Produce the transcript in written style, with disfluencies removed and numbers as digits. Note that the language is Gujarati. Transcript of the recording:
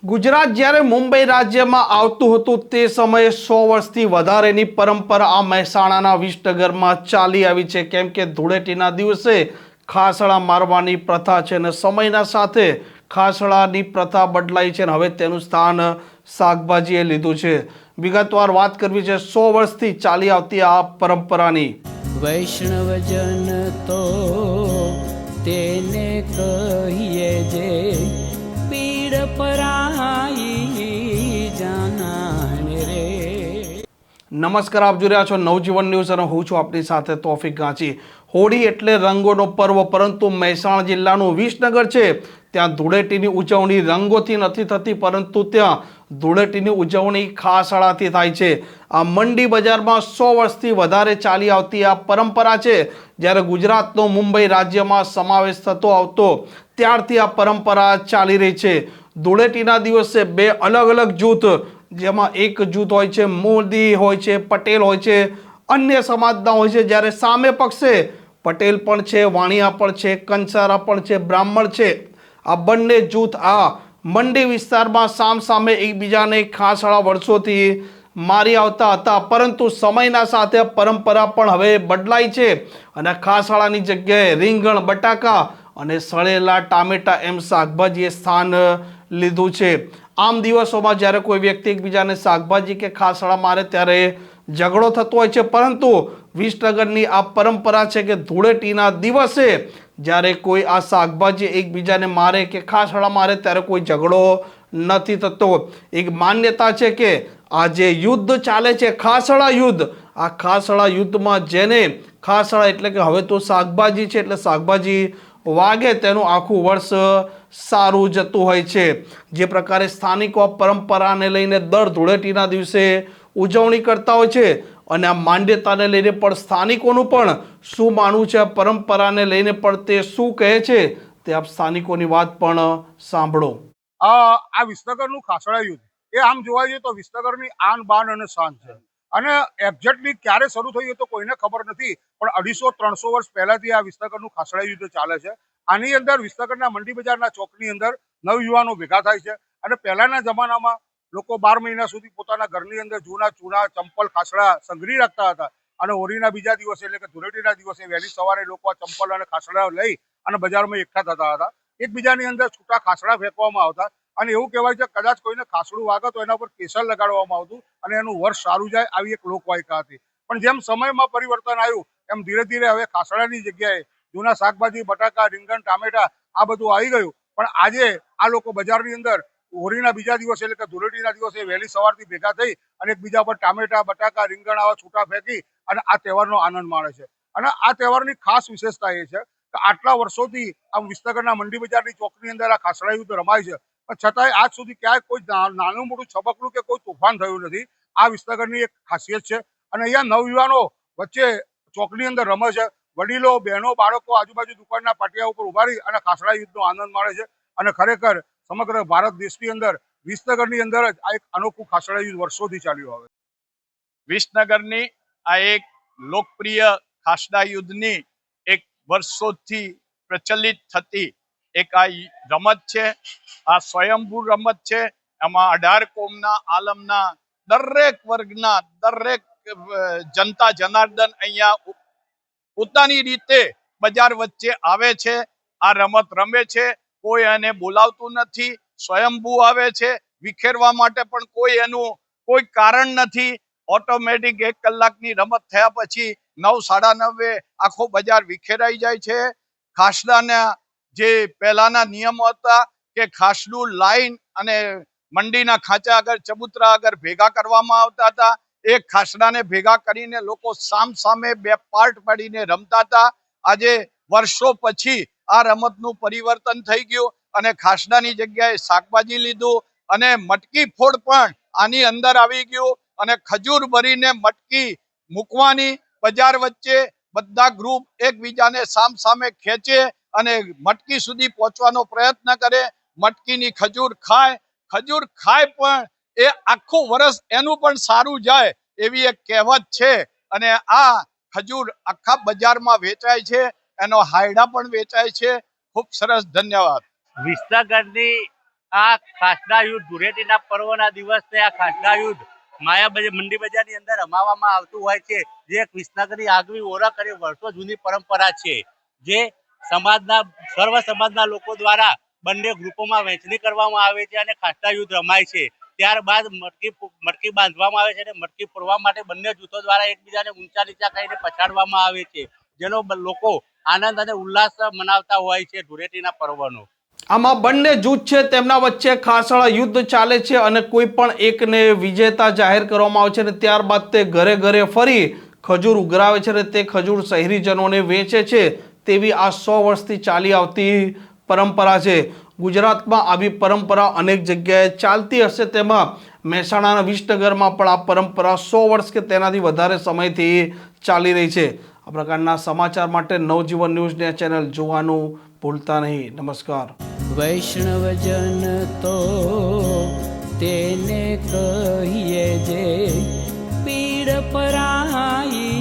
ગુજરાત જ્યારે મુંબઈ રાજ્યમાં આવતું હતું તે સમયે 100 વર્ષથી વધારેની પરંપરા આ મહેસાણાના વિસનગરમાં ચાલી આવી છે, કેમ કે ધૂળેટીના દિવસે ખાસડા મારવાની પ્રથા છે અને સમયના સાથે ખાસડાની પ્રથા બદલાઈ છે અને હવે તેનું સ્થાન શાકભાજીએ લીધું છે. વિગતવાર વાત કરવી છે 100 વર્ષથી ચાલી આવતી આ પરંપરાની. વૈષ્ણવજન તો તેને કહીએ જે પીડ પરાઈ જાનાને રે. નમસ્કાર, આપ જોઈ રહ્યા છો નવજીવન ન્યૂઝ અને હું છું આપની સાથે તોફિક ગાંચી. હોળી એટલે રંગોનો પર્વ, પરંતુ મહેસાણા જિલ્લાનું વિસનગર છે ત્યાં ધૂળેટીની ઉજવણી રંગોથી નથી થતી, પરંતુ ત્યાં ધૂળેટીની ઉજવણી ખાસડાથી થાય છે. આ મંડી બજારમાં 100 વર્ષથી વધારે ચાલી આવતી આ પરંપરા છે. જ્યારે ગુજરાતનો મુંબઈ રાજ્યમાં સમાવેશ થતો આવતો ત્યારથી આ પરંપરા ચાલી રહી છે. ધૂળેટીના દિવસે બે અલગ અલગ જૂથ, જેમાં એક જૂથ હોય છે મોદી હોય છે, પટેલ હોય છે, અન્ય સમાજના હોય છે, જ્યારે સામે પક્ષે પટેલ પણ છે, વાણિયા પણ છે, કંસારા પણ છે, બ્રાહ્મણ છે. આ બંને જૂથ આ મંડી વિસ્તારમાં સામસામે એકબીજાને ખાસડા વર્ષોથી મારી આવતા હતા, પરંતુ સમયના સાથે પરંપરા પણ હવે બદલાઈ છે અને ખાસડાની જગ્યાએ રીંગણ, બટાકા અને સળેલા ટામેટા એમ શાકભાજીએ સ્થાન લીધું છે. આમ દિવસોમાં જ્યારે કોઈ વ્યક્તિ એકબીજાને શાકભાજી કે ખાસડા મારે ત્યારે ઝઘડો થતો હોય છે, પરંતુ વિસનગરની આ પરંપરા છે કે ધૂળેટીના દિવસે જ્યારે કોઈ આ શાકભાજી એકબીજાને મારે કે ખાસડા મારે ત્યારે કોઈ ઝઘડો નથી થતો. એક માન્યતા છે કે આ જે યુદ્ધ ચાલે છે ખાસડા યુદ્ધ, આ ખાસડા યુદ્ધમાં જેને ખાસડા એટલે કે હવે તો શાકભાજી છે એટલે શાકભાજી વાગે તેનું આખું વર્ષ સારું જતું હોય છે. જે પ્રકારે સ્થાનિકો પરંપરાને લઈને દર ધૂળેટીના દિવસે ઉજવણી કરતા હોય છે અને આ માન્યતાને લઈને પણ સ્થાનિકોનું પણ શું માનવું છે, પરંપરાને લઈને પણ તે શું કહે છે, તે આપ સ્થાનિકોની વાત પણ સાંભળો. આ વિસનગરનું ખાસડા યુદ્ધ એ આમ જોવા જઈએ તો વિસનગરની આન બાન અને શાન છે અને એક્ઝેક્ટલી ક્યારે શરૂ થયું તો કોઈને ખબર નથી, પણ 250-300 વર્ષ પહેલાથી આ વિસનગરનું ખાસડા યુદ્ધ ચાલે છે. આની અંદર વિસનગરના મંડી બજારના ચોકની અંદર નવયુવાનો ભેગા થાય છે અને પહેલાના જમાનામાં લોકો 12 મહિના સુધી પોતાના ઘરની અંદર જૂના ચૂના, ચંપલ, ખાસડા સંગ્રહી રાખતા હતા અને હોળીના બીજા દિવસે એટલે કે ધૂળેટીના દિવસે વહેલી સવારે લોકો આ ચંપલ અને ખાસડા લઈ અને બજારમાં એકઠા થતા હતા. એકબીજાની અંદર છૂટા ખાસડા ફેંકવામાં આવતા અને એવું કહેવાય છે કદાચ કોઈને ખાસડું વાગે તો એના પર કેસર લગાડવામાં આવતું અને એનું વર્ષ સારું જાય, આવી એક લોકવાયકા હતી. પણ જેમ સમયમાં પરિવર્તન આવ્યું એમ ધીરે ધીરે હવે ખાસડાની જગ્યાએ જૂના શાકભાજી, બટાકા, રીંગણ, ટામેટા આ બધું આવી ગયું. પણ આજે આ લોકો બજારની અંદર હોળીના બીજા દિવસે એટલે કે ધૂળેટીના દિવસે વહેલી સવારથી ભેગા થઈ અને એકબીજા પર ટામેટા, બટાકા, રીંગણ આવા છૂટા ફેંકી અને આ તહેવારનો આનંદ માણે છે. અને આ તહેવારની ખાસ વિશેષતા એ છે કે આટલા વર્ષોથી આ વિસનગરના મંડી બજારની ચોકની અંદર આ ખાસડા યુદ્ધ રમાય છે, પણ છતાંય આજ સુધી ક્યાંય કોઈ નાનું મોટું છબકલું કે કોઈ તોફાન થયું નથી. આ વિસનગરની એક ખાસિયત છે અને અહીંયા નવયુવાનો વચ્ચે ચોકની અંદર રમે છે. વડીલો, બહેનો, બાળકો આજુબાજુ દુકાનના પાટિયા ઉપર ઉભા રહી અને ખાસડા યુદ્ધનો આનંદ માણે છે અને ખરેખર સમગ્ર ભારત દેશની અંદર વિસનગરની અંદર જ આ એક અનોખું ખાસડા યુદ્ધ વર્ષોથી ચાલ્યું આવે. વિસનગરની આ એક લોકપ્રિય ખાસડા યુદ્ધની એક વર્ષોથી પ્રચલિત થતી એક આ રમત છે. આ સ્વયંભૂ રમત છે. એમાં 18 કોમના આલમના દરેક વર્ગના દરેક જનતા જનાર્દન અહીંયા પોતાની રીતે બજાર વચ્ચે આવે છે, આ રમત રમે છે. કોઈ એને બોલાવતું નથી, સ્વયંભૂ આવે છે. વિખેરવા માટે પણ કોઈ એનું કોઈ કારણ નથી. ઓટોમેટિક 1 કલાકની રમત થયા પછી 9-9:30 આખો બજાર વિખેરાઈ જાય છે. ખાસડાના જે પહેલાના નિયમો હતા કે ખાસડું લાઈન અને મંડીના ખાંચા આગળ, ચબૂતરા આગળ ભેગા કરવામાં આવતા હતા. એક ખાસડાને ભેગા કરીને લોકો સામ સામે 2 પાર્ટ પાડીને રમતા હતા. આજે વર્ષો પછી આ રમતનું પરિવર્તન થઈ ગયું અને ખાસડાની જગ્યાએ શાકભાજી લીધું અને મટકી ફોડ પણ આની અંદર આવી ગયું અને ખજૂર ભરીને મટકી મૂકવાની, બજાર વચ્ચે બધા ગ્રુપ એકબીજાને સામ સામે ખેંચે અને મટકી સુધી પહોંચવાનો પ્રયત્ન કરે. મટકીની ખજૂર ખાય પણ એ આખું વર્ષ એનું પણ સારું જાય એવી એક કહેવત છે અને આ ખજૂર આખા બજારમાં વેચાય છે. એનો હાયડા પણ વેચાય છે. ખૂબ સરસ, ધન્યવાદ. વિસનગરની આ ખાસડા યુદ્ધ ધૂળેટીના પર્વના દિવસને આ ખાસડા યુદ્ધ માયા મંડી બજારની અંદર રમાવામાં આવતું હોય છે, જે એક વિસનગરની આગવી ઓળખ અને વર્ષો જૂની પરંપરા છે, જે સમાજના સર્વ સમાજના લોકો દ્વારા બંને ગ્રુપોમાં વહેંચણી કરવામાં આવે છે અને ખાસડા યુદ્ધ રમાય છે. ત્યારબાદ મટકી બાંધવામાં આવે છે અને મટકી ફોડવા માટે બંને જૂથો દ્વારા એકબીજાને ઊંચા નીચા કરીને પછાડવામાં આવે છે, જેનો લોકો આનંદ અને ઉલ્લાસ મનાવતા હોય છે ધૂળેટીના પર્વનો. આમાં બંને જૂથ છે તેમના વચ્ચે ખાસડા યુદ્ધ ચાલે છે અને કોઈ પણ એકને વિજેતા જાહેર કરવામાં આવે છે અને ત્યારબાદ તે ઘરે ઘરે ફરી ખજૂર ઉઘરાવે છે અને તે ખજૂર શહેરીજનોને વેચે છે. તેવી આ 100 વર્ષથી ચાલી આવતી પરંપરા છે. ગુજરાતમાં આવી પરંપરા અનેક જગ્યાએ ચાલતી હશે, તેમાં મહેસાણાના વિસનગરમાં પણ આ પરંપરા 100 વર્ષ કે તેનાથી વધારે સમયથી ચાલી રહી છે. આ પ્રકારના સમાચાર માટે નવજીવન ન્યૂઝને ચેનલ જોવાનું ભૂલતા નહીં. નમસ્કાર. વૈષ્ણવજન તો તેને કહીએ જે પીડ પરાઈ.